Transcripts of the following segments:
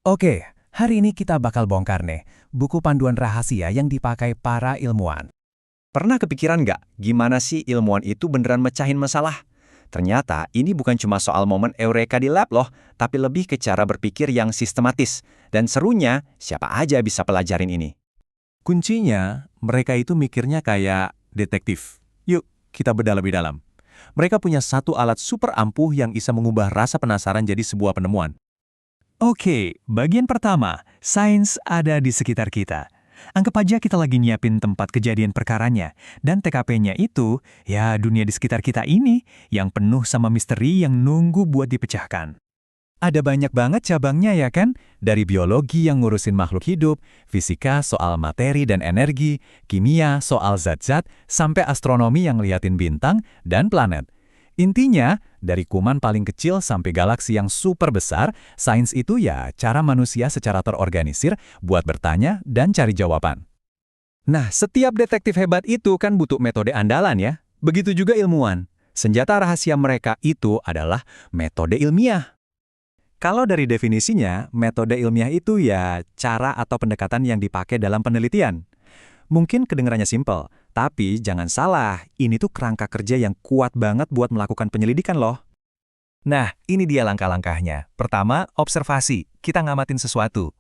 Oke, hari ini kita bakal bongkar nih, buku panduan rahasia yang dipakai para ilmuwan. Pernah kepikiran nggak gimana sih ilmuwan itu beneran mecahin masalah? Ternyata ini bukan cuma soal momen eureka di lab loh, tapi lebih ke cara berpikir yang sistematis. Dan serunya, siapa aja bisa pelajarin ini. Kuncinya, mereka itu mikirnya kayak detektif. Yuk, kita bedah lebih dalam. Mereka punya satu alat super ampuh yang bisa mengubah rasa penasaran jadi sebuah penemuan. Oke, bagian pertama, sains ada di sekitar kita. Anggap aja kita lagi nyiapin tempat kejadian perkaranya, dan TKP-nya itu, ya dunia di sekitar kita ini, yang penuh sama misteri yang nunggu buat dipecahkan. Ada banyak banget cabangnya ya kan? Dari biologi yang ngurusin makhluk hidup, fisika soal materi dan energi, kimia soal zat-zat, sampai astronomi yang liatin bintang dan planet. Intinya, dari kuman paling kecil sampai galaksi yang super besar, sains itu ya cara manusia secara terorganisir buat bertanya dan cari jawaban. Nah, setiap detektif hebat itu kan butuh metode andalan ya. Begitu juga ilmuwan. Senjata rahasia mereka itu adalah metode ilmiah. Kalau dari definisinya, metode ilmiah itu ya cara atau pendekatan yang dipakai dalam penelitian. Mungkin kedengarannya simpel, tapi jangan salah, ini tuh kerangka kerja yang kuat banget buat melakukan penyelidikan loh. Nah, ini dia langkah-langkahnya. Pertama, observasi, kita ngamatin sesuatu.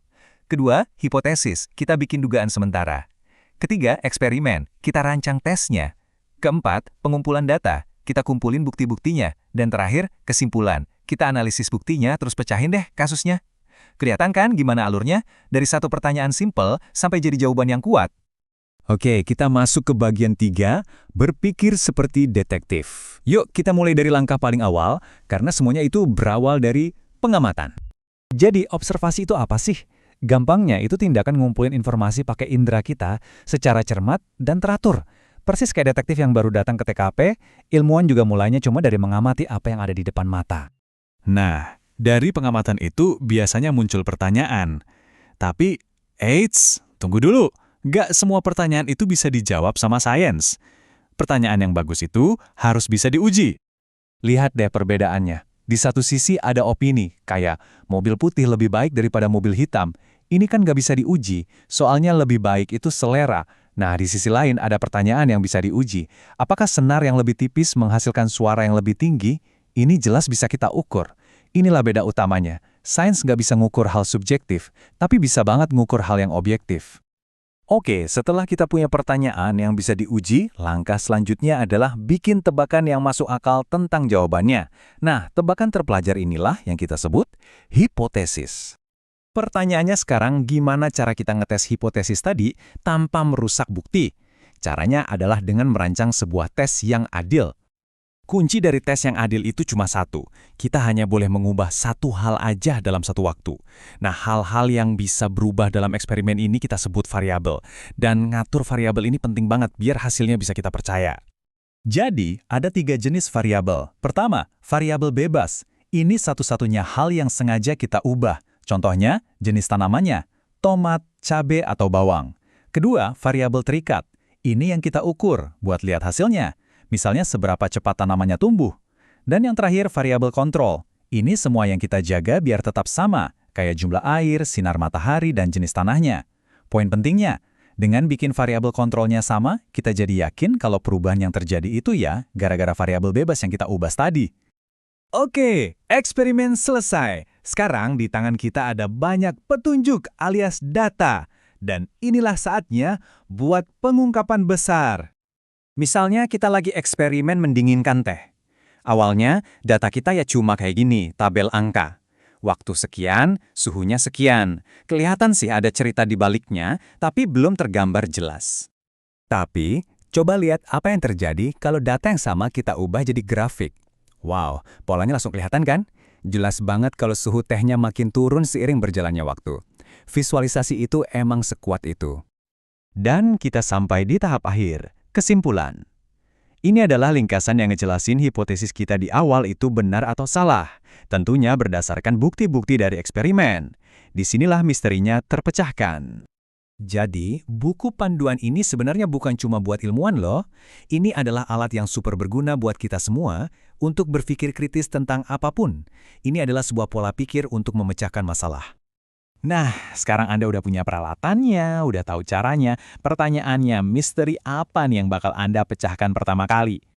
Kedua, hipotesis, kita bikin dugaan sementara. Ketiga, eksperimen, kita rancang tesnya. Keempat, pengumpulan data, kita kumpulin bukti-buktinya. Dan terakhir, kesimpulan, kita analisis buktinya terus pecahin deh kasusnya. Kelihatan kan gimana alurnya? Dari satu pertanyaan simpel sampai jadi jawaban yang kuat. Oke, kita masuk ke bagian 3, berpikir seperti detektif. Yuk, kita mulai dari langkah paling awal, karena semuanya itu berawal dari pengamatan. Jadi, observasi itu apa sih? Gampangnya, itu tindakan ngumpulin informasi pakai indera kita secara cermat dan teratur. Persis kayak detektif yang baru datang ke TKP, ilmuwan juga mulainya cuma dari mengamati apa yang ada di depan mata. Nah, dari pengamatan itu biasanya muncul pertanyaan. Tapi, eits, tunggu dulu. Nggak semua pertanyaan itu bisa dijawab sama sains. Pertanyaan yang bagus itu harus bisa diuji. Lihat deh perbedaannya. Di satu sisi ada opini, kayak mobil putih lebih baik daripada mobil hitam. Ini kan nggak bisa diuji, soalnya lebih baik itu selera. Nah, di sisi lain ada pertanyaan yang bisa diuji. Apakah senar yang lebih tipis menghasilkan suara yang lebih tinggi? Ini jelas bisa kita ukur. Inilah beda utamanya. Sains nggak bisa ngukur hal subjektif, tapi bisa banget ngukur hal yang objektif. Oke, setelah kita punya pertanyaan yang bisa diuji, langkah selanjutnya adalah bikin tebakan yang masuk akal tentang jawabannya. Nah, tebakan terpelajar inilah yang kita sebut hipotesis. Pertanyaannya sekarang, gimana cara kita ngetes hipotesis tadi tanpa merusak bukti? Caranya adalah dengan merancang sebuah tes yang adil. Kunci dari tes yang adil itu cuma satu. Kita hanya boleh mengubah satu hal aja dalam satu waktu. Nah, hal-hal yang bisa berubah dalam eksperimen ini kita sebut variabel. Dan ngatur variabel ini penting banget biar hasilnya bisa kita percaya. Jadi, ada 3 jenis variabel. Pertama, variabel bebas. Ini satu-satunya hal yang sengaja kita ubah. Contohnya, jenis tanamannya, tomat, cabai, atau bawang. Kedua, variabel terikat. Ini yang kita ukur buat lihat hasilnya. Misalnya seberapa cepat tanamannya tumbuh. Dan yang terakhir, variabel kontrol. Ini semua yang kita jaga biar tetap sama, kayak jumlah air, sinar matahari, dan jenis tanahnya. Poin pentingnya, dengan bikin variabel kontrolnya sama, kita jadi yakin kalau perubahan yang terjadi itu ya gara-gara variabel bebas yang kita ubah tadi. Oke, eksperimen selesai. Sekarang di tangan kita ada banyak petunjuk alias data. Dan inilah saatnya buat pengungkapan besar. Misalnya kita lagi eksperimen mendinginkan teh. Awalnya, data kita ya cuma kayak gini, tabel angka. Waktu sekian, suhunya sekian. Kelihatan sih ada cerita di baliknya, tapi belum tergambar jelas. Tapi, coba lihat apa yang terjadi kalau data yang sama kita ubah jadi grafik. Wow, polanya langsung kelihatan kan? Jelas banget kalau suhu tehnya makin turun seiring berjalannya waktu. Visualisasi itu emang sekuat itu. Dan kita sampai di tahap akhir. Kesimpulan. Ini adalah ringkasan yang ngejelasin hipotesis kita di awal itu benar atau salah. Tentunya berdasarkan bukti-bukti dari eksperimen. Disinilah misterinya terpecahkan. Jadi, buku panduan ini sebenarnya bukan cuma buat ilmuwan loh. Ini adalah alat yang super berguna buat kita semua untuk berpikir kritis tentang apapun. Ini adalah sebuah pola pikir untuk memecahkan masalah. Nah, sekarang Anda udah punya peralatannya, udah tahu caranya. Pertanyaannya, misteri apa nih yang bakal Anda pecahkan pertama kali?